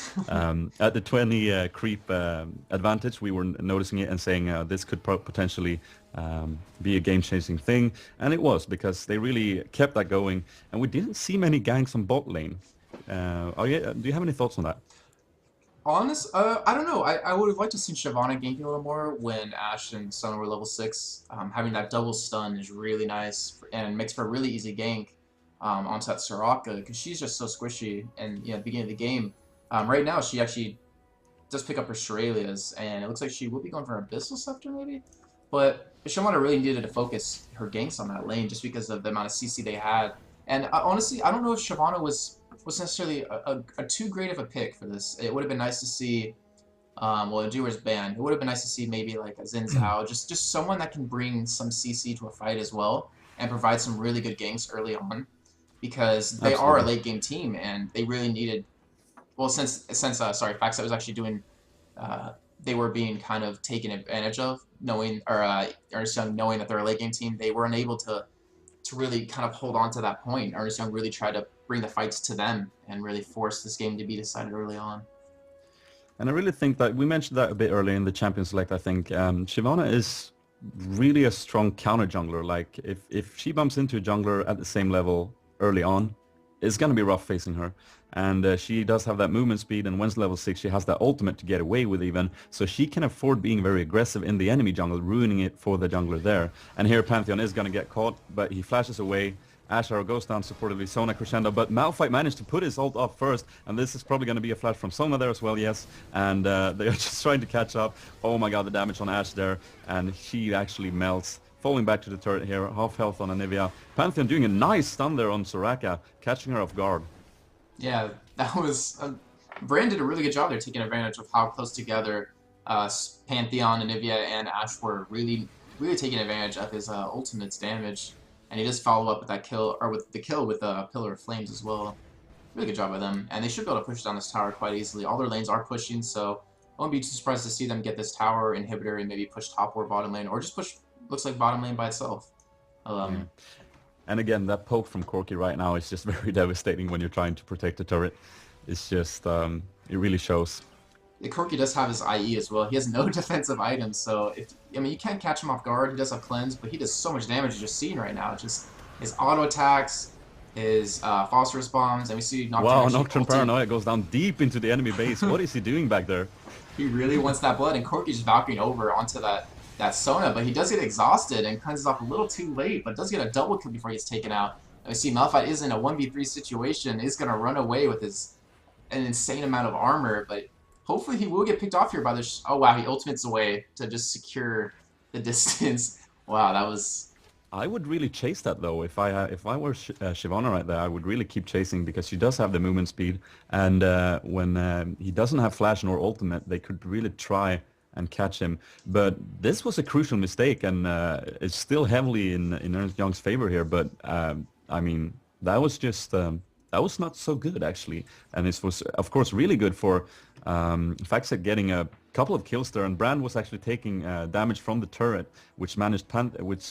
At the 20 creep advantage, we were noticing it and saying this could potentially be a game-changing thing, and it was, because they really kept that going, and we didn't see many ganks on bot lane. Do you have any thoughts on that? I don't know. I would have liked to see Shyvana ganking a little more when Ashe and Sun were level 6. Having that double stun is really nice and makes for a really easy gank onto that Soraka, because she's just so squishy. And at the beginning of the game, right now she actually does pick up her Shuralias, and it looks like she will be going for Abyssal Scepter maybe. But Shyvana really needed to focus her ganks on that lane just because of the amount of CC they had. And honestly, I don't know if Shyvana was necessarily a too great of a pick for this. It would have been nice to see, well, Doer's banned. It would have been nice to see maybe like a Xin Zhao, just someone that can bring some CC to a fight as well and provide some really good ganks early on, because they are a Absolutely. late game team and they really needed. Well, since sorry, FactSet was actually doing, they were being kind of taken advantage of, knowing or Ernst Young knowing that they're a late game team, they were unable to really kind of hold on to that point. Ernst Young really tried to bring the fights to them and really force this game to be decided early on. And I really think that we mentioned that a bit earlier in the champion select. I think Shyvana is really a strong counter jungler. Like if she bumps into a jungler at the same level early on, it's gonna be rough facing her. And she does have that movement speed, and once level 6 she has that ultimate to get away with even, so she can afford being very aggressive in the enemy jungle, ruining it for the jungler there. And here Pantheon is gonna get caught, but he flashes away. Ash Arrow goes down supportively, Sona crescendo, but Malphite managed to put his ult off first, and this is probably going to be a flash from Sona there as well, yes. And they're just trying to catch up. Oh my god, the damage on Ash there, and she actually melts. Falling back to the turret here, half health on Anivia. Pantheon doing a nice stun there on Soraka, catching her off guard. Yeah, that was Brand did a really good job there, taking advantage of how close together Pantheon, Anivia, and Ash were really taking advantage of his ultimate's damage. And he does follow up with that kill, or with the kill with Pillar of Flames as well. Really good job by them. And they should be able to push down this tower quite easily. All their lanes are pushing, so I won't be too surprised to see them get this tower inhibitor and maybe push top or bottom lane, or just push, looks like bottom lane by itself. Yeah. And again, that poke from Corki right now is just very devastating when you're trying to protect the turret. It's just, it really shows. Corki does have his IE as well. He has no defensive items, so I mean, you can't catch him off guard. He does have cleanse, but he does so much damage as you're seeing right now. Just his auto attacks, his phosphorus bombs, and we see Nocturne. Wow, Nocturne Paranoia goes down deep into the enemy base. What is he doing back there? He really wants that blood, and Corki's just Valkyrie over onto that Sona, but he does get exhausted and cleanses off a little too late, but does get a double kill before he gets taken out. And we see Malphite is in a 1v3 situation, is going to run away with an insane amount of armor, but hopefully he will get picked off here by this. Oh wow, he ultimates away to just secure the distance. Wow, that was... I would really chase that though. If I were Shyvana right there, I would really keep chasing, because she does have the movement speed, and when he doesn't have flash nor ultimate, they could really try and catch him. But this was a crucial mistake, and it's still heavily in Ernst Young's favor here. But I mean, that was just that was not so good actually, and this was of course really good for FactSet getting a couple of kills there, and Brand was actually taking damage from the turret, which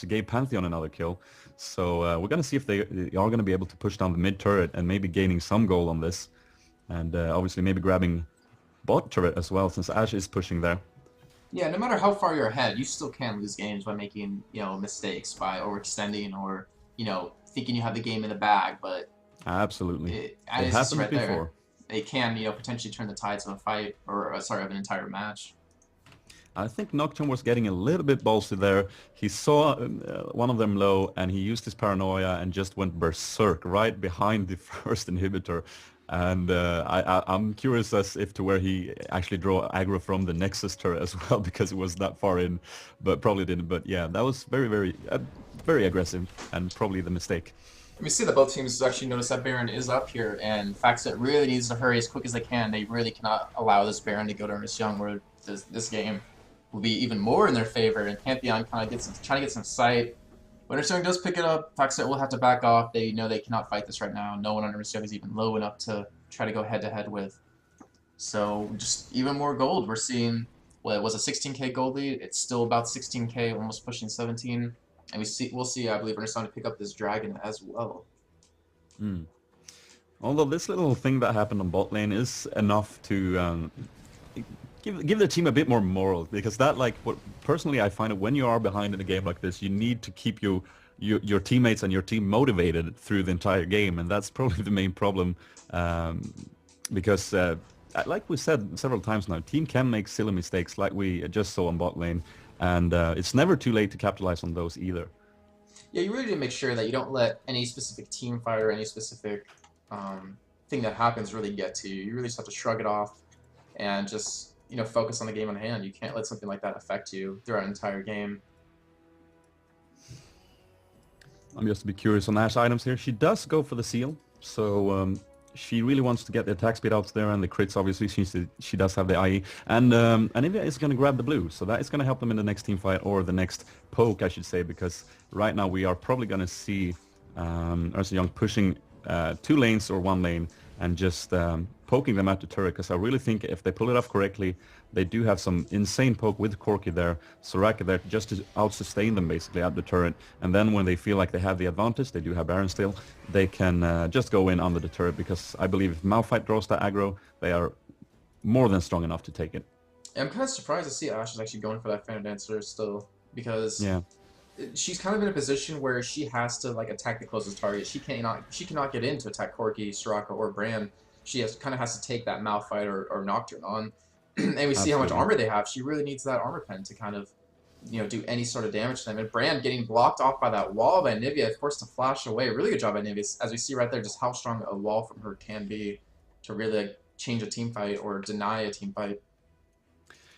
gave Pantheon another kill. So we're gonna see if they are gonna be able to push down the mid turret and maybe gaining some goal on this, and obviously maybe grabbing bot turret as well, since Ash is pushing there. Yeah, no matter how far you're ahead, you still can lose games by making, mistakes, by overextending, or, thinking you have the game in the bag, but Absolutely. it happened right before. there. They can, potentially turn the tides of a fight, or, sorry, of an entire match. I think Nocturne was getting a little bit ballsy there. He saw one of them low, and he used his paranoia and just went berserk right behind the first inhibitor. And I'm curious as if to where he actually drew aggro from the Nexus turret as well, because it was that far in, but probably didn't. But yeah, that was very aggressive, and probably the mistake. We see that both teams actually notice that Baron is up here, and FactSet really needs to hurry as quick as they can. They really cannot allow this Baron to go to Ernst Young, where this game will be even more in their favor, and Pantheon kind of trying to get some sight. When Ernst Young does pick it up, FactSet will have to back off. They know they cannot fight this right now. No one on Ernst Young is even low enough to try to go head-to-head with. So just even more gold. We're seeing, well, it was a 16k gold lead. It's still about 16k, almost pushing 17. And we'll see, I believe, Ernst Young to pick up this dragon as well. Mm. Although this little thing that happened on bot lane is enough to give the team a bit more moral, because that, like, what personally I find it, when you are behind in a game like this, you need to keep your teammates and your team motivated through the entire game, and that's probably the main problem, because like we said several times now, team can make silly mistakes like we just saw on bot lane, and it's never too late to capitalize on those either. Yeah, you really need to make sure that you don't let any specific team fight or any specific thing that happens really get to you. You really just have to shrug it off and just focus on the game on hand. You can't let something like that affect you throughout an entire game. I'm just a bit curious on Ash items here. She does go for the seal, so she really wants to get the attack speed out there and the crits. Obviously, she does have the IE, and Anivia is going to grab the blue, so that is going to help them in the next team fight or the next poke, I should say, because right now we are probably going to see Ernst Young pushing 2 lanes or 1 lane and just poking them at the turret, because I really think if they pull it off correctly, they do have some insane poke with Corki there, Soraka there, just to out-sustain them basically at the turret. And then when they feel like they have the advantage, they do have Baron still, they can just go in under the turret, because I believe if Malphite draws that aggro, they are more than strong enough to take it. I'm kind of surprised to see Ash is actually going for that Phantom Dancer still, because yeah, she's kind of in a position where she has to like attack the closest target. She cannot get in to attack Corki, Soraka, or Bran. She kind of has to take that Malphite or Nocturne on. And we see how much armor they have. She really needs that armor pen to kind of, do any sort of damage to them. And Bran getting blocked off by that wall by Anivia, forced to flash away. Really good job by Anivia, as we see right there, just how strong a wall from her can be to really like, change a team fight or deny a team fight.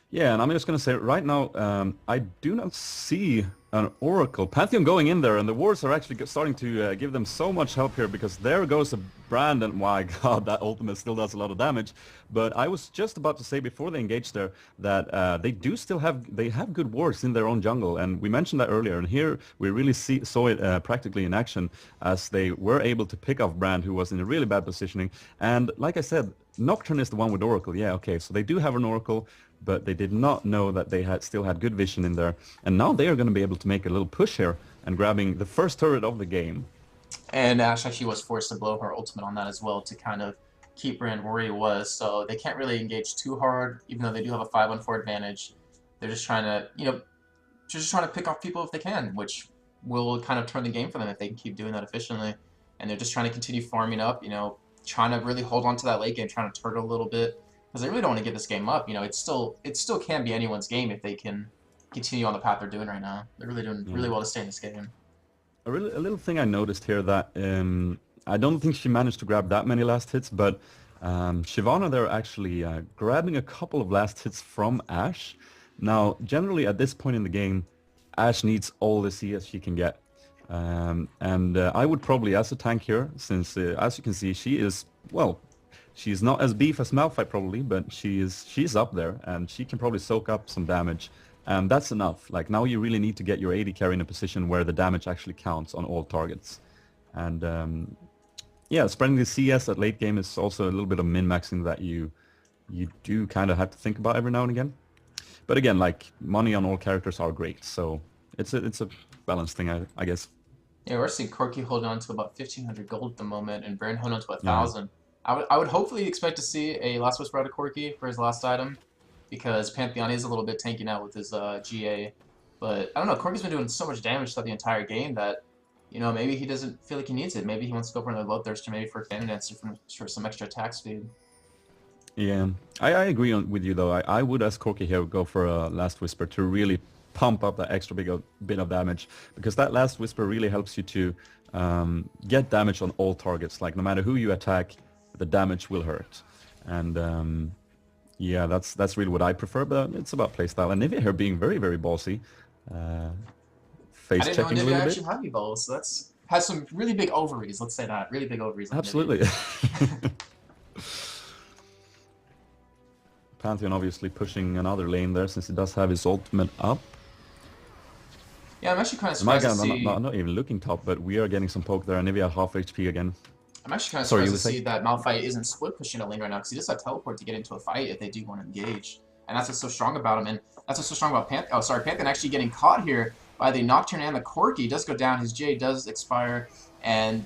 Yeah, and I'm just going to say right now, I do not see an Oracle. Pantheon going in there, and the wards are actually starting to give them so much help here, because there goes a Brand, and my god, that ultimate still does a lot of damage. But I was just about to say before they engaged there that they do still have good wards in their own jungle, and we mentioned that earlier, and here we really saw it practically in action, as they were able to pick off Brand, who was in a really bad positioning. And like I said, Nocturne is the one with Oracle. Yeah, okay, so they do have an Oracle, but they did not know that they still had good vision in there. And now they are going to be able to make a little push here and grabbing the first turret of the game. And Ash actually was forced to blow her ultimate on that as well to kind of keep Brand where he was. So they can't really engage too hard, even though they do have a 5-on-4 advantage. They're just trying to, just trying to pick off people if they can, which will kind of turn the game for them if they can keep doing that efficiently. And they're just trying to continue farming up, trying to really hold on to that late game, trying to turtle a little bit, because they really don't want to give this game up. It still can be anyone's game if they can continue on the path they're doing right now. They're really doing really well to stay in this game. A little thing I noticed here that I don't think she managed to grab that many last hits, but Shyvana there actually grabbing a couple of last hits from Ashe. Now, generally at this point in the game, Ashe needs all the CS she can get. And I would probably, as a tank here, since as you can see, she is, well, she's not as beef as Malphite probably, but she's up there, and she can probably soak up some damage. And that's enough. Like, now you really need to get your AD carry in a position where the damage actually counts on all targets. And yeah, spreading the CS at late game is also a little bit of min-maxing that you do kind of have to think about every now and again. But again, like, money on all characters are great, so it's a balanced thing, I guess. Yeah, we're seeing Corki holding on to about 1,500 gold at the moment, and Brand holding on to 1,000. I would hopefully expect to see a Last Whisper out of Corki for his last item, because Pantheon is a little bit tanking out with his GA. But I don't know, Corki's been doing so much damage throughout the entire game that, maybe he doesn't feel like he needs it. Maybe he wants to go for another Bloodthirster, maybe for a Phantom Dancer for some extra attack speed. Yeah, I agree with you though. I would, as Corki here, go for a Last Whisper to really pump up that extra bit of damage, because that Last Whisper really helps you to get damage on all targets. Like, no matter who you attack, the damage will hurt. And yeah, that's really what I prefer, but it's about playstyle. And Nivea here being very, very bossy. Face checking a little bit. I didn't know Nivea actually had balls, so has some really big ovaries, let's say that. Really big ovaries. Absolutely. Pantheon obviously pushing another lane there, since he does have his ultimate up. Yeah, I'm actually kind of surprised to see... I'm not even looking top, but we are getting some poke there. Anivia half HP again. I'm actually kind of surprised to see that Malphite isn't split pushing a lane right now, because he just had teleport to get into a fight if they do want to engage. And that's what's so strong about him, and that's what's so strong about Pantheon. Oh, sorry, Pantheon actually getting caught here by the Nocturne and the Corki. Does go down, his J does expire, and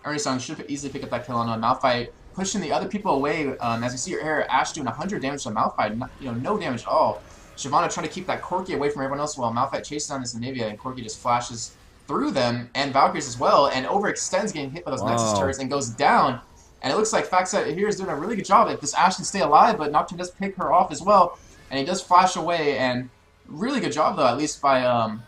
Ernst Young should easily pick up that kill on Malphite, pushing the other people away. As you see here, Ashe doing 100 damage to Malphite, no damage at all. Shyvana trying to keep that Corki away from everyone else while Malphite chases down this Anivia, and Corki just flashes through them, and Valkyries as well, and overextends, getting hit by those Nexus turrets, and goes down. And it looks like FactSet here is doing a really good job if this Ashe can stay alive, but Nocturne does pick her off as well, and he does flash away, and really good job though, at least by, oh,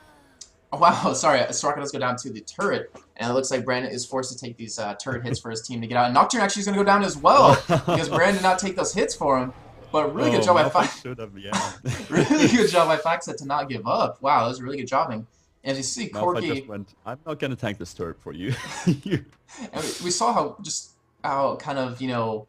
wow, sorry, Soraka does go down to the turret, and it looks like Brandon is forced to take these turret hits for his team to get out. And Nocturne actually is going to go down as well, because Brandon did not take those hits for him. But really good Oh, job by Malphite should have, yeah. really good job by FactSet to not give up. Wow, that was really good jobbing. And as you see, Malphite just Corky, went, I'm not going to tank this turret for you. and we saw how just how kind of well,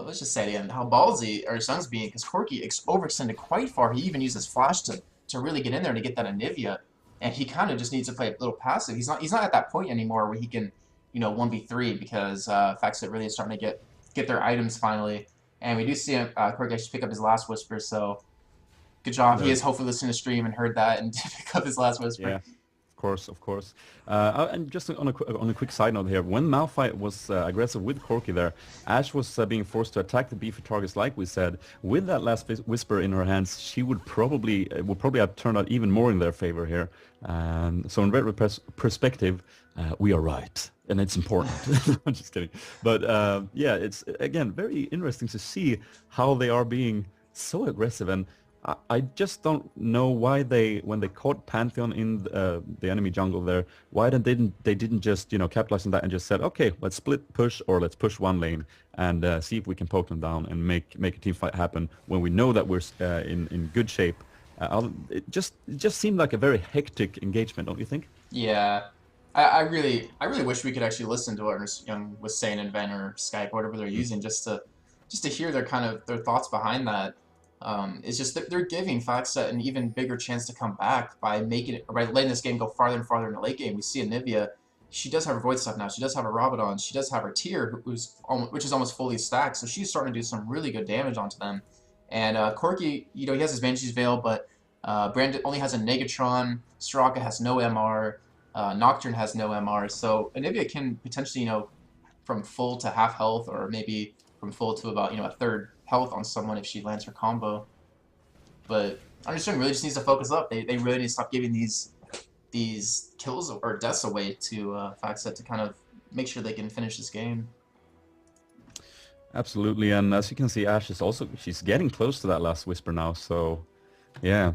let's just say it again, how ballsy Ernst Young's being, because Corky overextended quite far. He even used his flash to really get in there to get that Anivia, and he kind of just needs to play a little passive. He's not at that point anymore where he can 1v3 because FactSet really is starting to get their items finally, and we do see Corky actually pick up his last whisper. So good job. He No, is hopefully listening to stream and heard that and did pick up his last whisper. yeah. Of course, of course. And just on a quick side note here, when Malphite was aggressive with Corki there, Ashe was being forced to attack the beefy targets, like we said. With that last whisper in her hands, she would probably have turned out even more in their favor here. So in that perspective, we are right, and it's important. I'm just kidding. But yeah, it's again very interesting to see how they are being so aggressive. And I just don't know why when they caught Pantheon in the enemy jungle there, why they didn't just capitalize on that and just said, okay, let's split push, or let's push one lane and see if we can poke them down and make a team fight happen when we know that we're in good shape. It just seemed like a very hectic engagement, don't you think? Yeah, I really wish we could actually listen to what Ernst Young was saying in Ven or Skype, whatever they're using, just to hear their thoughts behind that. It's just that they're giving FactSet an even bigger chance to come back by letting this game go farther and farther in the late game. We see Anivia, she does have her Void stuff now. She does have her Rabadon. She does have her Tyr, which is almost fully stacked. So she's starting to do some really good damage onto them. And Corki, he has his Banshee's Veil, but Brand only has a Negatron. Soraka has no MR. Nocturne has no MR. So Anivia can potentially, from full to half health, or maybe from full to about a third health on someone if she lands her combo. But Understanding really just needs to focus up. They really need to stop giving these kills or deaths away to FactSet to kind of make sure they can finish this game. Absolutely, and as you can see, Ashe is she's getting close to that last whisper now. So, yeah.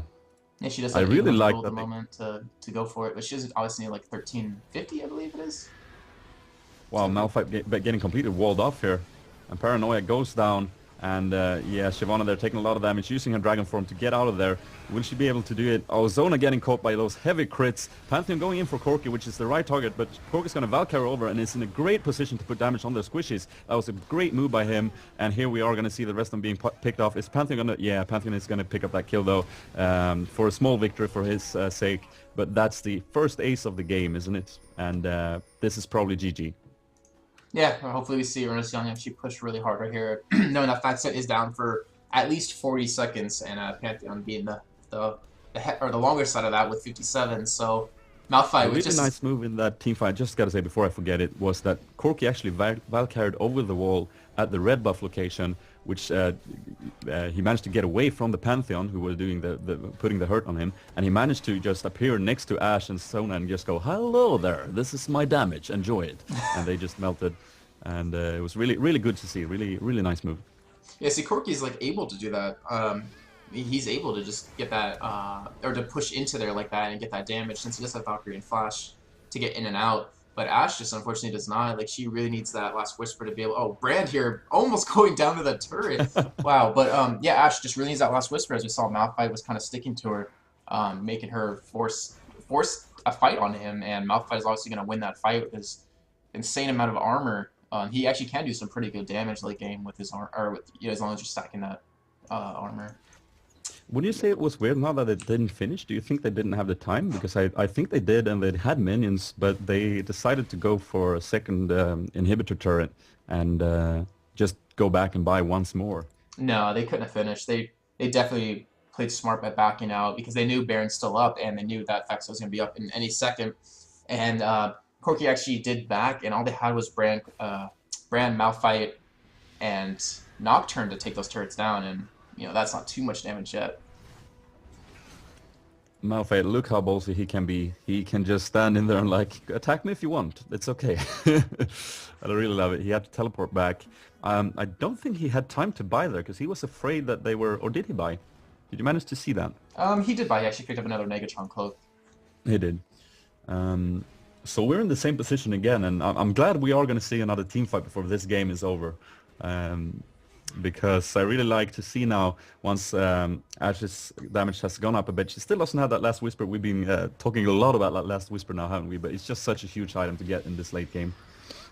Yeah, she does I have really like at that the moment to go for it, but she doesn't obviously need like 1350, I believe it is. Wow, Malphite getting completely walled off here. And Paranoia goes down, and yeah, Shyvana there taking a lot of damage, using her Dragon Form to get out of there. Will she be able to do it? Oh, Zona getting caught by those heavy crits. Pantheon going in for Corki, which is the right target, but Corki's going to Valkyrie over and is in a great position to put damage on the squishies. That was a great move by him, and here we are going to see the rest of them being picked off. Is Pantheon going to... Yeah, Pantheon is going to pick up that kill, though, for a small victory for his sake. But that's the first ace of the game, isn't it? And this is probably GG. Yeah, well, hopefully we see Ernest Young actually push really hard right here, knowing that FactSet is down for at least 40 seconds, and Pantheon being the longer side of that with 57. So Malphite was really nice move in that team fight. Just gotta say before I forget it, was that Corki actually Valkyried over the wall at the red buff location, which he managed to get away from the Pantheon, who were doing putting the hurt on him, and he managed to just appear next to Ashe and Sona and just go, "Hello there, this is my damage, enjoy it," and they just melted, and it was really good to see. Really nice move. Yeah, see, Corki's like able to do that. He's able to just get that, or to push into there like that and get that damage, since he does have Valkyrie and Flash to get in and out. But Ashe just unfortunately does not. Like, she really needs that last whisper to be able... Oh, Brand here almost going down to the turret. Wow. But yeah, Ashe just really needs that last whisper. As we saw, Malphite was kind of sticking to her, making her force a fight on him. And Malphite is obviously going to win that fight with his insane amount of armor. He actually can do some pretty good damage late game with his armor, or with, as long as you're stacking that armor. Would you say it was weird now that it didn't finish? Do you think they didn't have the time? Because I think they did, and they had minions, but they decided to go for a second inhibitor turret and just go back and buy once more. No, they couldn't have finished. They definitely played smart by backing out because they knew Baron's still up, and they knew that FactSet was going to be up in any second. And Corki actually did back, and all they had was Brand, Malphite, and Nocturne to take those turrets down, and that's not too much damage yet. Malphite, look how ballsy he can be. He can just stand in there and like, attack me if you want. It's okay. I really love it. He had to teleport back. I don't think he had time to buy there because he was afraid that they were... Or did he buy? Did you manage to see that? He did buy. He actually picked up another Negatron cloak. He did. So we're in the same position again, and I'm glad we are going to see another team fight before this game is over. because I really like to see now once Ash's damage has gone up a bit. She still doesn't have that last whisper. We've been talking a lot about that last whisper now, haven't we? But it's just such a huge item to get in this late game,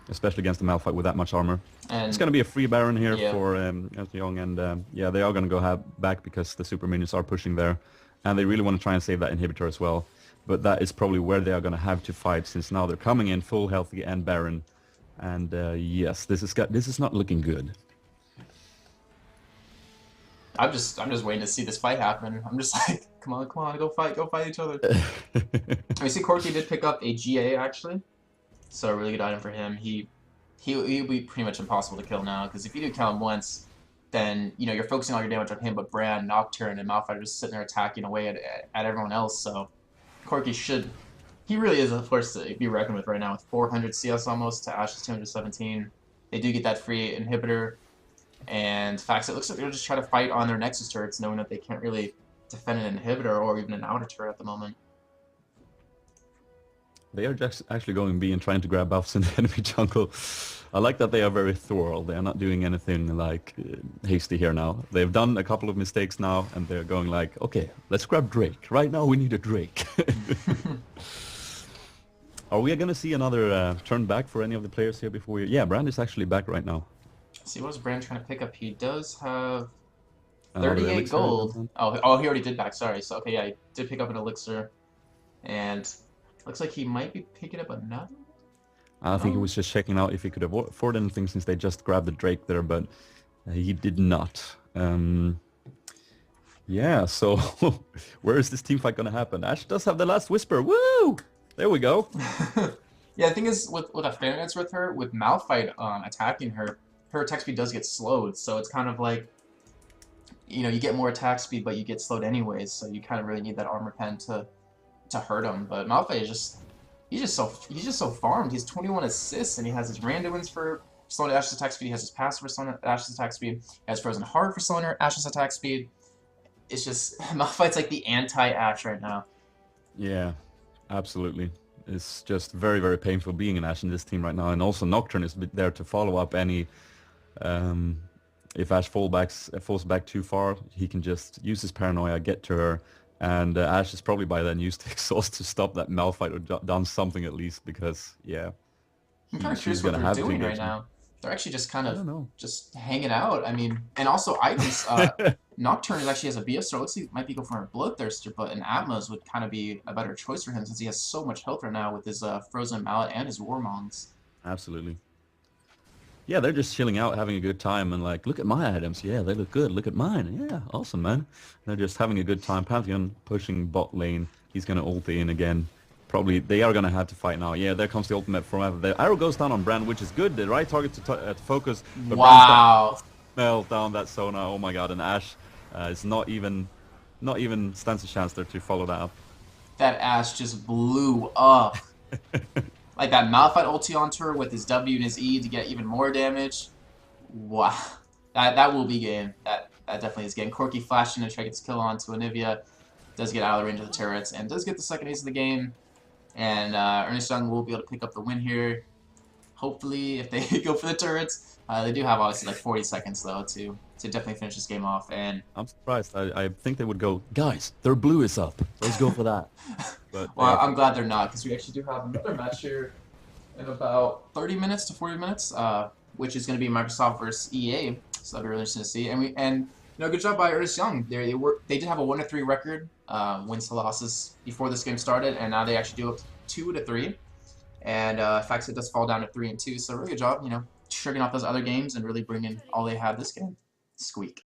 especially against the Malphite with that much armor. And it's going to be a free Baron here yeah. for Ernst Young, and yeah, they are going to go back because the super minions are pushing there, and they really want to try and save that inhibitor as well. But that is probably where they are going to have to fight, since now they're coming in full healthy and Baron, and yes, this is not looking good. I'm just waiting to see this fight happen. I'm just like, come on, go fight each other. I see Corki did pick up a GA actually, so a really good item for him. He'll be pretty much impossible to kill now, because if you do kill him once, then you know you're focusing all your damage on him, but Brand, Nocturne, and Malphite are just sitting there attacking away at everyone else. So Corki he really is a force to be reckoned with right now, with 400 CS almost to Ash's 217. They do get that free inhibitor. And FactSet looks like they're just trying to fight on their Nexus turrets, knowing that they can't really defend an inhibitor or even an outer turret at the moment. They are just actually going B and trying to grab buffs in the enemy jungle. I like that they are very thorough. They are not doing anything like hasty here now. They've done a couple of mistakes now, and they're going like, okay, let's grab Drake. Right now we need a Drake. Are we going to see another turn back for any of the players here before we... Yeah, Brand is actually back right now. See, what was Brand trying to pick up? He does have Another 38 elixir gold. Oh, he already did back. Sorry. So okay, yeah, he did pick up an elixir, and looks like he might be picking up another. I think he was just checking out if he could afford anything, since they just grabbed the Drake there, but he did not. Yeah, so where is this team fight gonna happen? Ash does have the last whisper. Woo! There we go. Yeah, the thing is with a Phantomance with her, with Malphite attacking her. Her attack speed does get slowed, so it's kind of like, you know, you get more attack speed, but you get slowed anyways, so you kind of really need that armor pen to hurt him. But Malphite is he's just so farmed. He's 21 assists, and he has his randomins for slowing Ash's attack speed. He has his passive for slowing Ash's attack speed. He has Frozen Heart for slowing Ash's attack speed. It's just Malphite's like the anti-Ash right now. Yeah, absolutely. It's just very, very painful being an Ash in this team right now, and also Nocturne is there to follow up any. If Ash falls back too far, he can just use his paranoia, get to her, and Ash is probably by then used to exhaust to stop that Malphite, or done something at least, because yeah. I'm kind of curious what they're doing right now. They're actually just kind of just hanging out. I mean, and also items. Nocturne actually has a BF, so it looks like he might be going for a Bloodthirster, but an Atmos would kind of be a better choice for him, since he has so much health right now with his Frozen Mallet and his Warmongs. Absolutely. Yeah, they're just chilling out, having a good time, and like, look at my items. Yeah, they look good. Look at mine. Yeah, awesome, man. They're just having a good time. Pantheon pushing bot lane. He's going to ult in again. Probably, they are going to have to fight now. Yeah, there comes the ultimate forever. The arrow goes down on Brand, which is good. The right target to focus. But wow. Smell down that Sona. Oh my god, and Ash is not even stands a chance there to follow that up. That Ash just blew up. Like that Malphite ulti onto her with his W and his E to get even more damage. Wow. That will be game. That definitely is game. Corki flashed in to try to get his kill onto Anivia. Does get out of the range of the turrets and does get the second ace of the game. And Ernst Young will be able to pick up the win here. Hopefully, if they go for the turrets. They do have obviously like 40 seconds though to definitely finish this game off. And I'm surprised. I think they would go, guys, their blue is up. Let's go for that. But well, I'm glad they're not, because we actually do have another match here in about 30 minutes to 40 minutes, which is going to be Microsoft versus EA. So that'll be really interesting to see. And you know, good job by Ernst Young. They did have a 1-3 record, wins to losses before this game started, and now they actually do up 2-3. And FactSet does fall down to 3-2. So really good job, you know, shrugging off those other games and really bringing all they had this game. Squeak.